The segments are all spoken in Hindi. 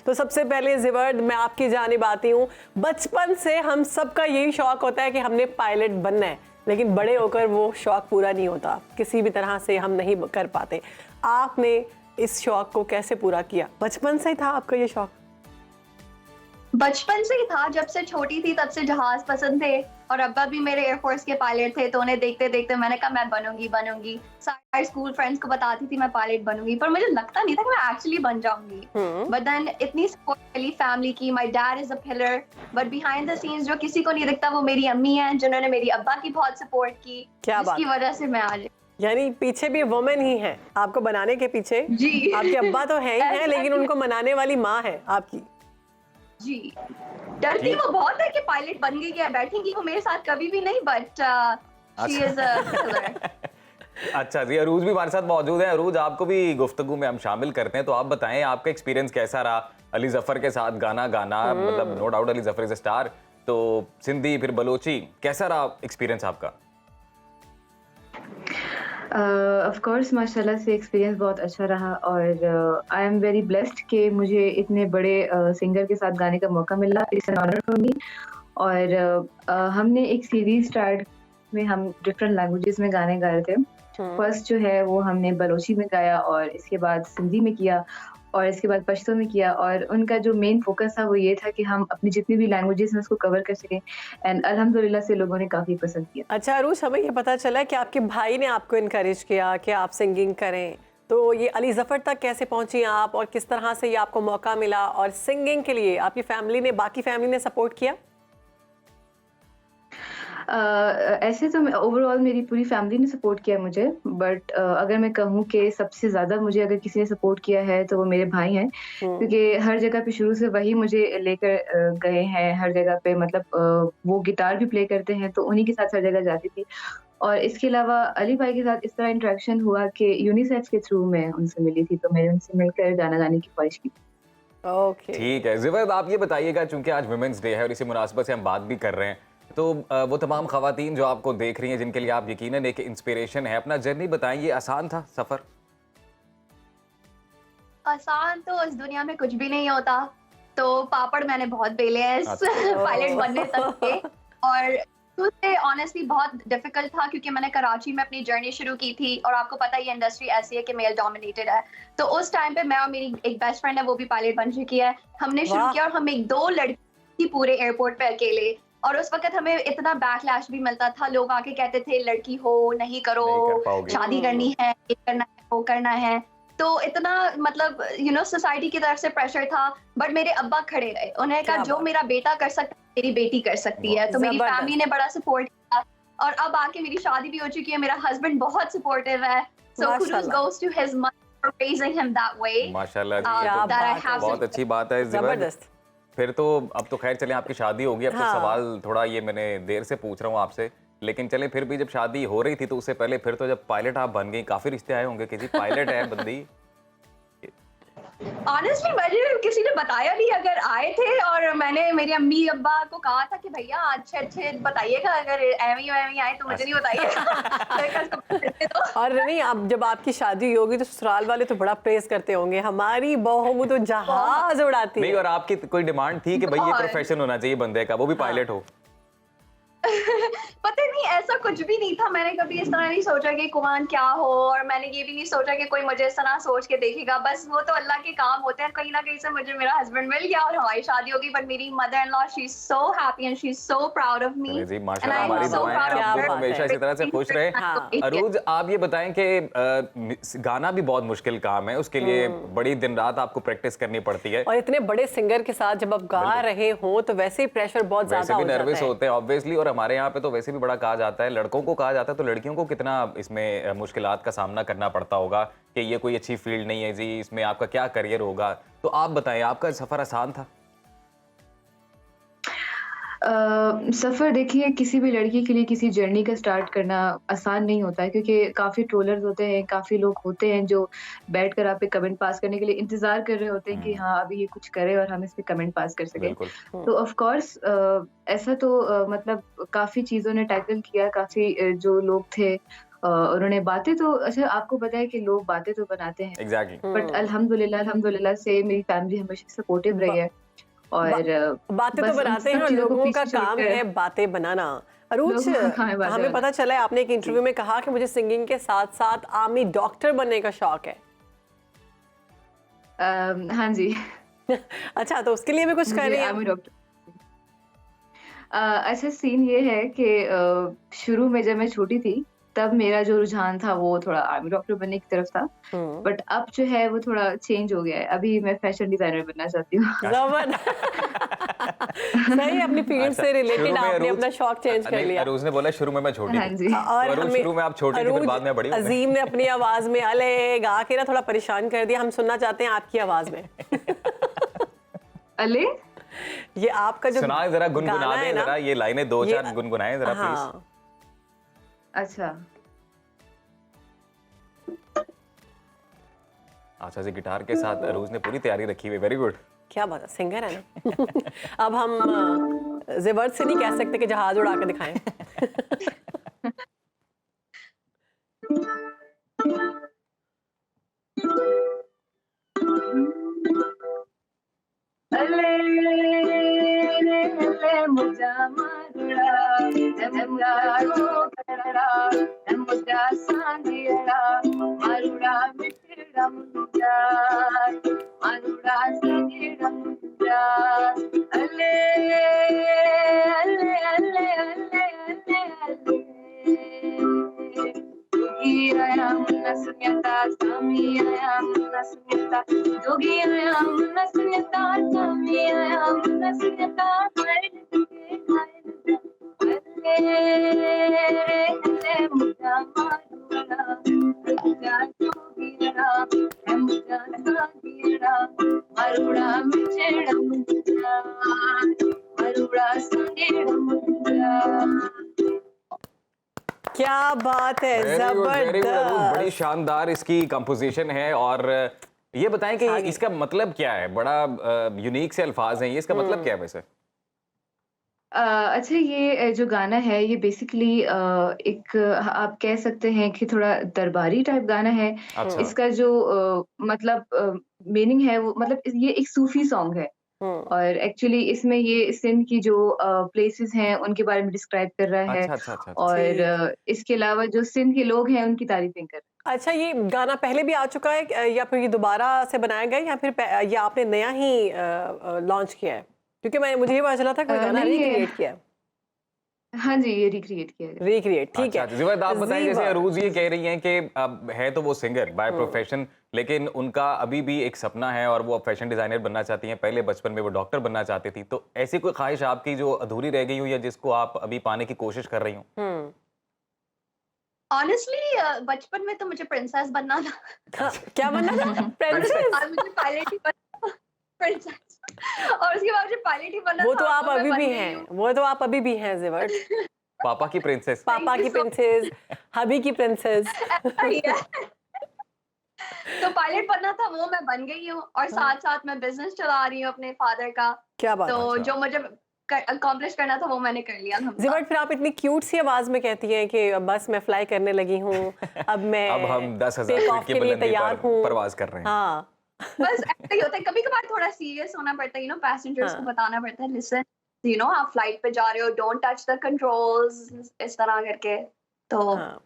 तो सबसे पहले ज़ेवर मैं आपकी जानिब आती हूँ। बचपन से हम सबका यही शौक होता है कि हमने पायलट बनना है, लेकिन बड़े होकर वो शौक पूरा नहीं होता, किसी भी तरह से हम नहीं कर पाते। आपने इस शौक को कैसे पूरा किया? बचपन से ही था आपका ये शौक? बचपन से ही था, जब से छोटी थी तब से जहाज पसंद थे और अब्बा भी मेरे एयरफोर्स के पायलट थे, तो उन्हें देखते देखते मैंने कहा मैं बनूंगी। सारे स्कूल फ्रेंड्स को बताती थी मैं पायलट बनूंगी, पर मुझे लगता नहीं था कि मैं एक्चुअली बन जाऊंगी। बट देन इतनी सपोर्ट मिली फैमिली की, my dad is a pillar, but behind the scenes जो किसी को नहीं दिखता वो मेरी अम्मी हैं, जिन्होंने मेरी अब्बा की बहुत सपोर्ट की, जिसकी वजह से मैं आज यानी पीछे भी वुमेन ही है आपको बनाने के पीछे। जी आपके अब्बा तो है ही है, लेकिन उनको मनाने वाली माँ है आपकी। जी डरती वो बहुत है कि पायलट बन गई है, बैठेंगी वो मेरे साथ कभी भी नहीं, but she is a pillar. अच्छा जी, अरूज भी हमारे साथ मौजूद है। अरूज, आपको भी गुफ्तगू में हम शामिल करते हैं, तो आप बताएं आपका एक्सपीरियंस कैसा रहा अली जफर के साथ गाना गाना? मतलब no doubt Ali Zafar is a star, तो सिंधी फिर बलोची, कैसा रहा एक्सपीरियंस आपका? ऑफ कोर्स माशाल्लाह से एक्सपीरियंस बहुत अच्छा रहा और आई एम वेरी ब्लेस्ड कि मुझे इतने बड़े सिंगर के साथ गाने का मौका मिला। It's an honour for me. और हमने एक सीरीज स्टार्ट में हम डिफरेंट लैंग्वेजेस में गाने गा रहे थे। फर्स्ट जो है वो हमने बलोची में गाया और इसके बाद सिंधी में किया और इसके बाद पश्तो में किया, और उनका जो मेन फोकस था वो ये था कि हम अपनी जितनी भी लैंग्वेजेस हैं उसको कवर कर सकें, एंड अल्हम्दुलिल्लाह से लोगों ने काफ़ी पसंद किया। अच्छा अरूज, हमें ये पता चला कि आपके भाई ने आपको इनकरेज किया कि आप सिंगिंग करें, तो ये अली जफर तक कैसे पहुंची आप और किस तरह से ये आपको मौका मिला? और सिंगिंग के लिए आपकी फैमिली ने, बाकी फैमिली ने सपोर्ट किया? ऐसे तो ओवरऑल मेरी पूरी फैमिली ने सपोर्ट किया मुझे, बट अगर मैं कहूँ कि सबसे ज़्यादा मुझे अगर किसी ने सपोर्ट किया है तो वो मेरे भाई हैं, क्योंकि हर जगह पे शुरू से वही मुझे लेकर गए हैं हर जगह पे। मतलब वो गिटार भी प्ले करते हैं तो उन्हीं के साथ हर जगह जाती थी। और इसके अलावा अली भाई के साथ इस तरह इंटरेक्शन हुआ कि यूनिसेफ के थ्रू मैं उनसे मिली थी, तो मैंने उनसे मिलकर गाना गाने की ख्वाहिश की। ओके ठीक है ज़ेवर, आप ये बताइएगा, चूंकि आज वुमेन्स डे है और इसी मुनासबत से हम बात भी कर रहे हैं, तो वो तमाम खवातीन जो आपको देख रही हैं, जिनके लिए आप यकीनन एक इंस्पिरेशन है, अपना जर्नी बताएं। ये आसान था सफर? आसान तो इस दुनिया में कुछ भी नहीं होता, तो पापड़ मैंने बहुत बेले हैं पायलट बनने तक के। और शुरू से ऑनेस्टली बहुत डिफिकल्ट था, क्योंकि मैंने कराची में अपनी जर्नी शुरू की थी और आपको पता है ये इंडस्ट्री ऐसी है कि मेल डोमिनेटेड है। तो उस टाइम पे मैं और मेरी एक बेस्ट फ्रेंड है, वो भी पायलट बन चुकी है, हमने शुरू किया और हम एक दो लड़की थी पूरे एयरपोर्ट पे अकेले। और उस वक्त हमें इतना बैकलैश भी मिलता था, लोग आके कहते थे लड़की हो नहीं करो, शादी करनी है, ये करना है, वो करना है। तो इतना मतलब सोसाइटी की तरफ से प्रेशर था, बट मेरे अब्बा खड़े रहे, उन्हें कहा जो मेरा बेटा कर सकता है मेरी बेटी कर सकती है। तो मेरी फैमिली ने बड़ा सपोर्ट किया और अब आके मेरी शादी भी हो चुकी है, मेरा हस्बैंड बहुत सपोर्टिव है। So kudos goes to his mother for raising him that way. माशाल्लाह, बहुत अच्छी बात है। जबरदस्त। फिर तो अब तो खैर चलें, आपकी शादी होगी, अब तो सवाल थोड़ा ये मैंने देर से पूछ रहा हूँ आपसे, लेकिन चलें फिर भी जब शादी हो रही थी तो उससे पहले फिर तो जब पायलट आप बन गई, काफी रिश्ते आए होंगे कि जी पायलट है बंदी? ऑनेस्टली मुझे किसी ने बताया नहीं, अगर आए थे और मैंने मेरी अम्मी अब्बा को कहा था कि भैया अच्छे अच्छे बताइएगा, अगर एवी आए तो मुझे नहीं बताइएगा। और नहीं, अब जब आपकी शादी होगी तो ससुराल वाले तो बड़ा प्रेस करते होंगे, हमारी बहू तो जहाज उड़ाती नहीं, और आपकी कोई डिमांड थी कि भाई ये प्रोफेशन होना चाहिए बंदे का, वो भी पायलट हो? पता नहीं, ऐसा कुछ भी नहीं था। मैंने कभी इस तरह नहीं सोचा कि कुरान क्या हो, और मैंने ये भी नहीं सोचा कि कोई मुझे इस तरह सोच के देखेगा। बस वो तो अल्लाह के काम होते हैं। कहीं ना कहीं से मुझे मेरा हस्बैंड मिल गया और हमारी शादी होगी। बट मेरी mother in law, she is so happy and she is so proud of me. जी माशाल्लाह, हमारी दुआएं हैं आप हमेशा इसी तरह से खुश रहे। अरूज, आप ये बताएं कि गाना भी बहुत मुश्किल काम है, उसके लिए बड़ी दिन रात आपको प्रैक्टिस करनी पड़ती है, और इतने बड़े सिंगर के साथ जब आप गा रहे हो तो वैसे ही प्रेशर बहुत ज्यादा हो जाता है, नर्वस होते हैं ऑब्वियसली। और हमारे यहाँ पे तो वैसे भी बड़ा कहा जाता है, लड़कों को कहा जाता है, तो लड़कियों को कितना इसमें मुश्किलात का सामना करना पड़ता होगा कि ये कोई अच्छी फील्ड नहीं है जी, इसमें आपका क्या करियर होगा? तो आप बताएं, आपका सफर आसान था? सफ़र देखिए, किसी भी लड़की के लिए किसी जर्नी का स्टार्ट करना आसान नहीं होता है, क्योंकि काफ़ी ट्रोलर्स होते हैं, काफ़ी लोग होते हैं जो बैठकर आप पे कमेंट पास करने के लिए इंतज़ार कर रहे होते हैं कि हाँ, अभी ये कुछ करे और हम इस पे कमेंट पास कर सकें। तो ऑफ़ कोर्स ऐसा तो मतलब काफ़ी चीज़ों ने टैकल किया, काफ़ी जो लोग थे उन्होंने बातें तो अच्छा आपको पता है कि लोग बातें तो बनाते हैं एग्जैक्टली। बट अल्हम्दुलिल्लाह से मेरी फैमिली हमेशा सपोर्टिव रही है और बातें तो बस उन बनाते हैं सब और चीज़ों को लोगों का पीछे काम छोड़कर है बातें बनाना। अरूज, लोगों का काम है बातें हमें पता बनाना। चला है आपने एक इंटरव्यू में कहा कि मुझे सिंगिंग के साथ साथ आर्मी डॉक्टर बनने का शौक है। हाँ जी अच्छा, तो उसके लिए भी कुछ कर मुझे रही हैं? आर्मी डॉक्टर अच्छा सीन ये है कि शुरू में जब मैं छोटी थी तब मेरा जो रुझान था वो थोड़ा आर्मी डॉक्टर बनने की तरफ था बट अब जो है वो थोड़ा चेंज हो गया है अभी मैं फैशन डिजाइनर बनना चाहती हूँ जबरदस्त। सही, अपनी फील्ड अच्छा, से शुरू रिलेटेड में आपने अरूज- अपना शौक चेंज कर नहीं, लिया। अरूज ने बोला शुरू में मैं छोटी हाँ थी। जी और तो अरूज हमें शुरू में आप छोटी थी, फिर बाद में बड़ी हो गई। अजीम ने अपनी आवाज में अले गा के ना थोड़ा परेशान कर दिया। हम सुनना चाहते हैं आपकी आवाज में। अले ये आपका जो सुनाए जरा, गुनगुना गाना है दें ना, जरा, ये लाइनें दो ये- चार गुनगुनाएं जरा प्लीज। हाँ, अच्छा अच्छा जी, गिटार के साथ अरूज ने पूरी तैयारी रखी हुई, वेरी गुड। क्या बात है, सिंगर है ना। अब हम जेवर्द से नहीं कह सकते कि जहाज उड़ा के दिखाएं। अले मुझा मारुड़ा मुझा गोकड़ा मुझा सांगिड़ा मारुड़ा मिठड़ा मुझा मारुड़ा सांगिड़ा मुझा अले अले अले अले अले अले Jogi ayam nasunyata sami ayam nasunyata Jogi ayam nasunyata sami ayam nasunyata Alle muda marula muda jogira muda sagira marula micheda muda marula sangira muda क्या बात है, वेरी गुड अरूज, बड़ी जबरदस्त। शानदार इसकी कंपोजिशन है। और ये बताएं कि इसका मतलब क्या है? बड़ा यूनिक से अल्फाज हैं ये, इसका मतलब क्या है वैसे? अच्छा ये जो गाना है ये बेसिकली एक आप कह सकते हैं कि थोड़ा दरबारी टाइप गाना है। अच्छा। इसका जो मतलब मीनिंग है वो मतलब ये एक सूफी सॉन्ग है और एक्चुअली इसमें ये सिंध की जो प्लेसेस हैं उनके बारे में डिस्क्राइब कर रहा है अच्छा अच्छा अच्छा अच्छा। और ठीक। इसके अलावा जो सिंध के लोग हैं उनकी तारीफें कर रहे अच्छा, ये गाना पहले भी आ चुका है या फिर ये दोबारा से बनाया गया या फिर ये आपने नया ही लॉन्च किया है? क्योंकि मुझे ये पता चला था कोई गाना नहीं, रिक्रिएट किया है। हाँ जी ये रिक्रिएट किया गया। रिक्रिएट, ठीक अच्छा, है। अच्छा। ज़िवैद, आप बताएं, जैसे ज़ीवा। अरूज ये कह रही हैं कि अब है तो वो सिंगर बाय प्रोफेशन, लेकिन उनका अभी भी एक सपना है और वो अब फैशन डिजाइनर बनना चाहती हैं। पहले बचपन में वो डॉक्टर बनना चाहती थी, तो ऐसी कोई ख्वाहिश आपकी जो अधूरी रह गई हो या जिसको आप अभी पाने की कोशिश कर रही हो? ऑनेस्टली बचपन में तो मुझे प्रिंसेस बनना था हाँ, क्या बनना था? प्रिंसेस? और मुझे पायलट ही बनना था प्रिंसेस और उसके बाद मुझे पायलट ही बनना वो था तो और आप मैं अभी बन भी गई हैं, हूँ। वो तो आप अभी भी हैं ज़िवर्द। पापा की प्रिंसेस। पापा Thank की you so प्रिंसेस, हबी की प्रिंसेस। ऐसा ही है। तो पायलट बनना था, वो मैं बन गई हूँ और साथ साथ मैं बिजनेस चला रही हूँ अपने फादर का। क्या बात है। तो अच्छा। जो मुझे अकॉम्प्लिश करना था वो मैंने कर लिया अल्हम्दुलिल्लाह। ज़िवर्द, फिर आप इतनी क्यूट सी आवाज में कहती हैं कि बस मैं फ्लाई करने लगी हूँ, अब मैं अब हम 10,000 टेक फीट ऑफ की के लिए बुलंदी तैयार पर हूँ। परवाज कर रहे हैं। हाँ। बस ऐसा ही होता है, कभी कभार थोड़ा सीरियस होना पड़ता है, यू नो, पैसेंजर्स को हाँ। बताना पड़ता है, लिसन, यू नो, आप फ्लाइट पे जा रहे हो, डोंट टच द कंट्रोल्स, इस तरह करके। तो हाँ।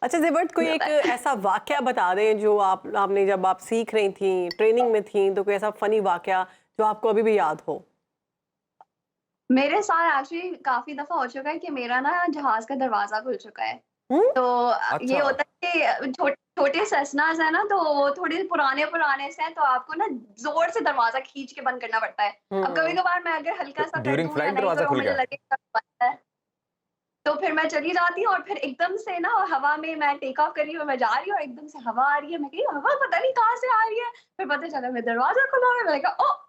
अच्छा ज़िवर्द, कोई एक होता है। ऐसा वाकया बता दें जो आपने जब आप सीख रही थी, ट्रेनिंग में थी, तो कोई ऐसा फनी वाकया जो आपको अभी भी याद हो? मेरे साथ एक्चुअली काफी दफा हो चुका है कि मेरा ना जहाज का दरवाजा खुल चुका है। हम्म? तो ये अच्छा। होता है कि छोटे सेस्नास है ना, तो वो थोड़े पुराने से हैं, तो आपको ना जोर से दरवाजा खींच के बंद करना पड़ता है। अब कभी कबार मैं अगर हल्का सा कर ड्यूरिंग दूं या फ्लाइट नहीं दरवाजा करूं, खुल मुझे गया? लगेगा बंद है, तो फिर मैं चली जाती हूँ और फिर एकदम से ना हवा में मैं टेक ऑफ कर रही हूँ, मैं जा रही हूँ और एकदम से हवा आ रही है, मैं कही हवा पता नहीं कहाँ से आ रही है, फिर पता चला मैं दरवाजा खुला हुआ है, मैंने कहा ओ।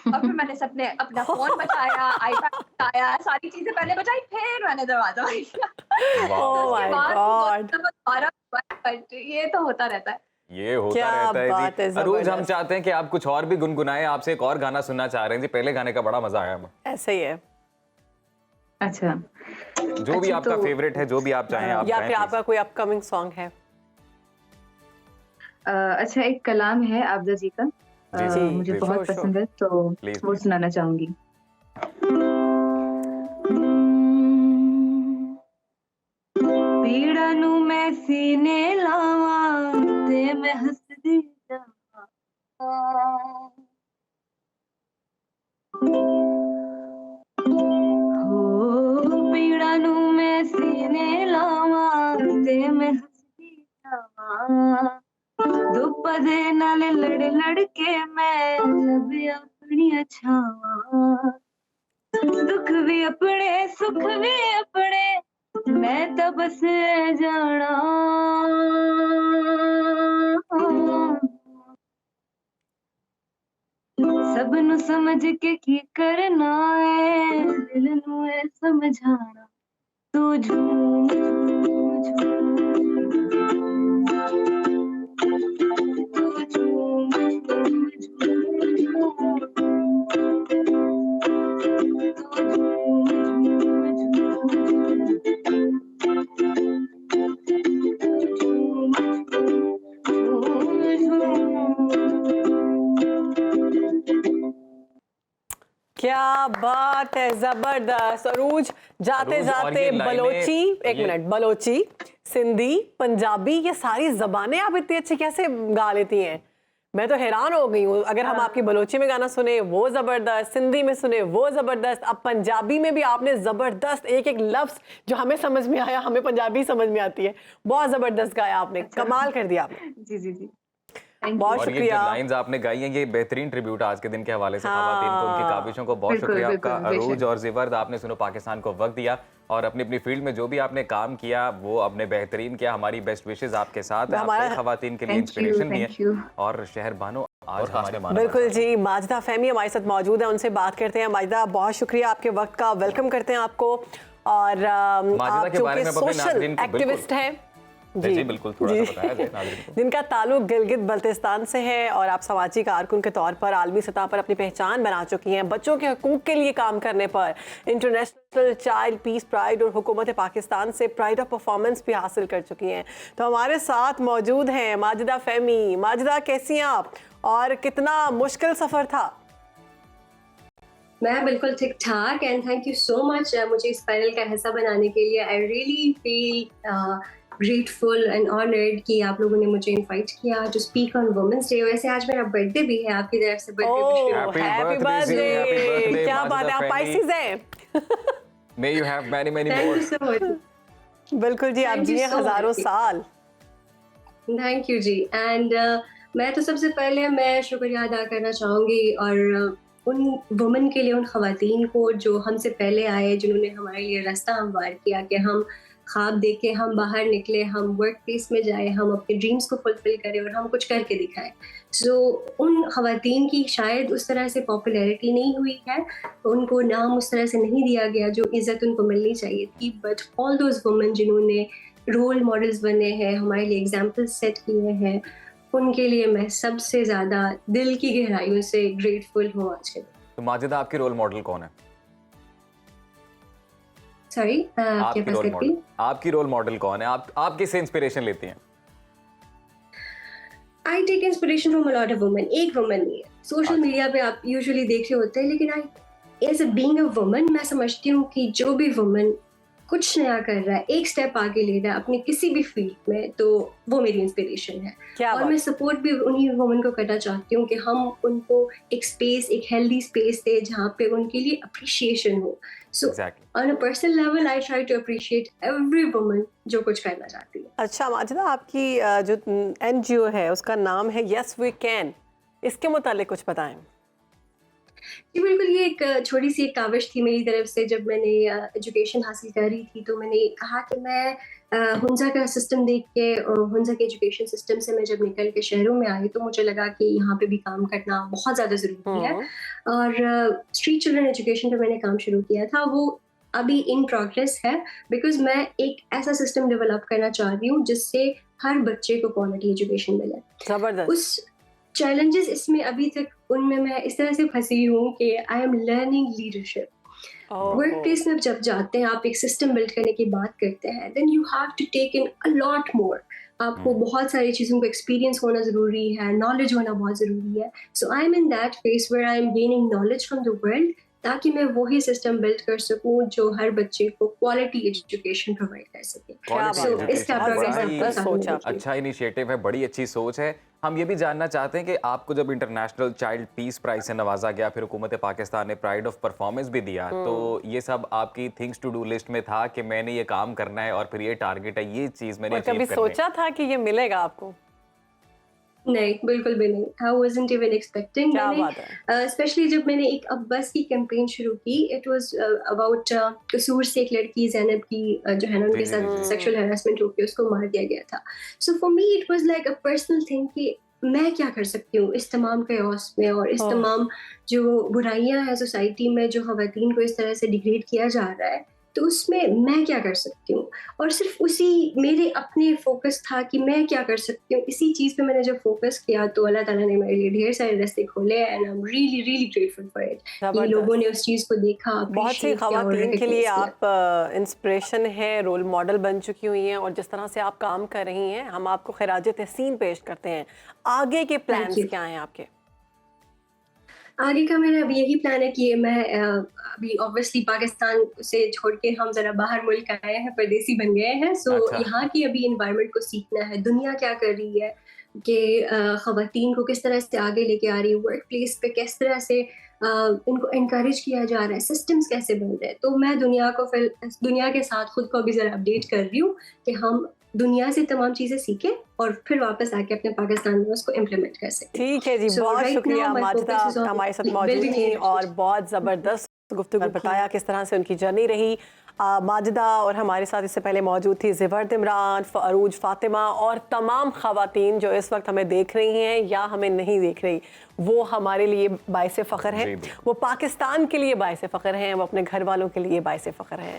और फिर मैंने सबने अपना फोन बचाया, आईपैड बचाया, सारी चीजें पहले बचाई, फिर मैंने दरवाजा बंद किया। तो ओह उसके माय बाद गॉड, दोबारा हुआ, but ये तो होता रहता है। ये होता क्या रहता है बात जी। है, अरूज, हम जबरदस्त। चाहते हैं कि आप कुछ और भी गुनगुनाएं, आपसे एक और गाना सुनना चाह रहे हैं जी। पहले गाने का बड़ा मजा आया हमें। ऐसे ही है। अच्छा। जो भी अच्छा, आपका तो फेवरेट है, जो भी आप चाहें आप या गाएं फिर please। आपका कोई अपकमिंग सॉन्ग है? अच्छा, एक कलाम है आबदा जी का, जी जी मुझे प्लीज बहुत श्योर पसंद है, तो प्लीज वो प्लीज। सुनाना चाहूंगी। पीड़ा नू मैं सीने लावां ते मैं हसदी जावां, हो पीड़ा नू मैं सीने लावां ते मैं हसदी जावां, धुप दे नाल लड़ लड़ के मैं लभे अपनियां छावां, दुख भी अपने सुख भी अपने मैं तो बस जाना, सब नु समझ के की करना है, दिल नु है समझाना, तू झूम झूम झूम, तू झूम झूम क्या बात है, जबरदस्त। अरूज, जाते अरूज, और जाते ये लाइनें- बलोची, एक ये- मिनट, बलोची, सिंधी, पंजाबी, ये सारी जबानें आप इतनी अच्छी कैसे गा लेती हैं? मैं तो हैरान हो गई हूँ। अगर हम आपकी बलोची में गाना सुने वो जबरदस्त, सिंधी में सुने वो जबरदस्त, अब पंजाबी में भी आपने जबरदस्त एक एक लफ्ज जो हमें समझ में आया, हमें पंजाबी समझ में आती है, बहुत जबरदस्त गाया आपने, कमाल कर दिया आपने। जी जी जी, थैंक बहुत और ये जो शुक्रिया। लाइंस आपने गाई हैं ये बेहतरीन ट्रिब्यूट आज के दिन के हवाले से खवातीन को, उनकी हाँ। काविशों को बहुत बिल्कुल, शुक्रिया आपका। बिल्कुल, बेशक। अरूज और जिवर्द, आपने सुनो पाकिस्तान को वक्त दिया और अपनी अपनी फील्ड में जो भी आपने काम किया वो आपने बेहतरीन किया। हमारी बेस्ट विशेज आपके साथ है, हमारा- आपने खवातीन के लिए Thank you, इंस्पिरेशन भी thank you. है। और शहर बानो आज हमारे बिल्कुल जी, माजिदा फहमी हमारे साथ मौजूद है, उनसे बात करते हैं। माजिदा, बहुत शुक्रिया आपके वक्त का, वेलकम करते हैं आपको। और आप के बारे चूंकि में अपने सोशल नाज़रीन को एक्टिविस्ट हैं जी बिल्कुल, थोड़ा सा बताया जाए नाज़रीन को। जिनका ताल्लुक गिलगित बल्तिस्तान से है और आप सामाजिक कारकुन के तौर पर आलमी सतह पर अपनी पहचान बना चुकी हैं। बच्चों के हकूक़ के लिए काम करने पर इंटरनेशनल चाइल्ड पीस प्राइड और हुकूमत पाकिस्तान से प्राइड ऑफ परफॉर्मेंस भी हासिल कर चुकी हैं। तो हमारे साथ मौजूद हैं माजिदा फहमी। माजिदा, कैसी हैं आप और कितना मुश्किल सफ़र था? मैं बिल्कुल ठीक ठाक and thank you so much मुझे इस पैनल का हिस्सा बनाने के लिए। I really feel grateful and honoured कि आप लोगों ने मुझे इनवाइट किया to speak on women's day. वैसे आज मेरा बर्थडे भी है, आपकी तरफ से बर्थडे विश भी Happy हैप्पी birthday जी, happy बर्थडे। birthday, क्या बात है, आप माजिदा पाइसिस हैं? May you have many many thank more। You so much. बिल्कुल जी, आप Thank you जिए so हजारों much। साल। थैंक यू जी। एंड मैं तो सबसे पहले मैं शुक्रिया अदा करना चाहूँगी और उन वुमेन के लिए, उन ख़वातीन को जो हमसे पहले आए, जिन्होंने हमारे लिए रास्ता हमवार किया कि हम ख्वाब देख के हम बाहर निकले, हम वर्क प्लेस में जाए, हम अपने ड्रीम्स को फुलफिल करें और हम कुछ करके दिखाएं। सो उन ख़वातीन की शायद उस तरह से पॉपुलैरिटी नहीं हुई है, उनको नाम उस तरह से नहीं दिया गया जो इज़्ज़त उनको मिलनी चाहिए थी। बट ऑल दोज वुमेन जिन्होंने रोल मॉडल्स बने हैं, हमारे लिए एग्जाम्पल्स सेट किए हैं, उनके लिए मैं सबसे ज़्यादा दिल की गहराइयों से ग्रेटफुल हूँ आज के दिन। तो माजिदा, आपकी रोल मॉडल कौन है? सॉरी, आपके आपकी पास रोल करती मॉडल, आपकी रोल मॉडल कौन है? आप किससे इंस्पिरेशन लेती हैं? I take inspiration from a lot of women. एक वुमन नहीं है, सोशल मीडिया पे आप यूजुअली देख रहे होते हैं, लेकिन I as a being a woman मैं समझती हूँ कि जो भी वुमन कुछ नया कर रहा है, एक स्टेप आगे ले रहा है अपनी किसी भी फील्ड में, तो वो मेरी इंस्पिरेशन है। क्या और बात। मैं सपोर्ट भी उन्हीं वुमेन को करना चाहती हूँ कि हम उनको एक स्पेस, एक हेल्दी स्पेस दे जहाँ पे उनके लिए अप्रिशिएशन हो। So Exactly. On a personal level I try to appreciate every woman जो कुछ करना चाहती है। अच्छा माजिदा, आपकी जो NGO है उसका नाम है यस वी कैन, इसके मुतालिक कुछ बताएं। जी बिल्कुल, ये एक छोटी सी एक काविश थी मेरी तरफ से। जब मैंने एजुकेशन हासिल करी थी तो मैंने कहा कि मैं हुंजा का सिस्टम देख के, हुंजा के एजुकेशन सिस्टम से मैं जब निकल के शहरों में आई तो मुझे लगा कि यहाँ पे भी काम करना बहुत ज़्यादा ज़रूरी है। और स्ट्रीट चिल्ड्रन एजुकेशन पे मैंने काम शुरू किया था, वो अभी इन प्रोग्रेस है, बिकॉज मैं एक ऐसा सिस्टम डेवलप करना चाह रही हूँ जिससे हर बच्चे को क्वालिटी एजुकेशन मिले। जबरदस्त। उस चैलेंजेस इसमें अभी तक उनमें मैं इस तरह से फंसी हूँ कि I am learning leadership. Work place में जब जाते हैं, आप एक सिस्टम बिल्ड करने की बात करते हैं, then you have to take in a lot more. आपको बहुत सारी चीज़ों को एक्सपीरियंस होना ज़रूरी है, नॉलेज होना बहुत ज़रूरी है। So I am in that phase where I am gaining knowledge from the world, ताकि मैं वही सिस्टम बिल्ड कर सकूं जो हर बच्चे को क्वालिटी एजुकेशन प्रोवाइड कर सके। क्या Quality बात है। इसका education, प्रोग्रेस बड़ा आपको ही सामने सोचा। देखिए। अच्छा इनिशिएटिव है, बड़ी अच्छी सोच है। हम ये भी जानना चाहते हैं कि आपको जब इंटरनेशनल चाइल्ड पीस प्राइज से नवाजा गया, फिर हुकूमत पाकिस्तान ने प्राइड ऑफ परफॉर्मेंस भी दिया, तो ये सब आपकी थिंग्स टू डू लिस्ट में था कि मैंने ये काम करना है और फिर ये टारगेट है, ये चीज़ मैंने और कभी अचीव करनी है? सोचा था कि ये मिलेगा आपको? नहीं, बिल्कुल भी नहीं। I wasn't even expecting. क्या मैंने बात है। स्पेशली जब मैंने एक अब्बस की कैंपेन शुरू की, इट वाज़ अबाउट कसूर से एक लड़की ज़ैनब की जो है ना, उनके जी, साथ जी, जी। सेक्सुअल हैरेसमेंट होके उसको मार दिया गया था। So for me it was like a personal thing कि मैं क्या कर सकती हूँ इस तमाम chaos में, और इस ओह। तमाम जो बुराइयाँ हैं सोसाइटी में, जो ख़वातीन को इस तरह से डिग्रेड किया जा रहा है, तो उसमें मैं क्या कर सकती हूँ? और सिर्फ उसी मेरे अपने फोकस था कि मैं क्या कर सकती हूँ, इसी चीज़ पे मैंने जब फोकस किया तो अल्लाह ताला ने मेरे लिए ढेर सारे रास्ते खोले, and I am really really grateful for it कि लोगों ने उस चीज़ को देखा, बहुत सी अप्रिशिएट किया और खवातीन के लिए रिकॉग्नाइज किया। आप इंस्पिरेशन है, रोल मॉडल बन चुकी हुई हैं, और जिस तरह से आप काम कर रही हैं, हम आपको खिराज तहसीन पेश करते हैं। आगे के प्लान्स you. क्या हैं आपके? आगे का मेरा अभी यही प्लान है कि मैं अभी ऑब्वियसली पाकिस्तान से छोड़ के हम जरा बाहर मुल्क आए हैं, परदेसी बन गए हैं, सो अच्छा। यहाँ की अभी इन्वायरमेंट को सीखना है, दुनिया क्या कर रही है, कि ख़वातीन को किस तरह से आगे लेके आ रही है, वर्क प्लेस पे किस तरह से इनको इनकरेज किया जा रहा है, सिस्टम्स कैसे बन रहे हैं। तो मैं दुनिया के साथ खुद को अभी ज़रा अपडेट कर रही हूँ कि हम दुनिया से तमाम चीज़ें सीखें और फिर वापस आके अपने पाकिस्तान में उसको इम्प्लीमेंट कर सकें। ठीक है जी, So बहुत right शुक्रिया now my Majida, focus is on हमारे साथ building मौजूद थी leadership. और बहुत ज़बरदस्त गुफ्तगू बताया किस तरह से उनकी जर्नी रही। माजिदा और हमारे साथ इससे पहले मौजूद थी ज़िवर्द इमरान, अरूज फातिमा और तमाम ख़वातीन जो इस वक्त हमें देख रही हैं या हमें नहीं देख रही, वो हमारे लिए बाइसे फ़ख्र हैं, जी, जी। वो पाकिस्तान के लिए बाइसे फ़ख्र हैं, वो अपने घर वालों के लिए बाइसे फ़ख्र हैं।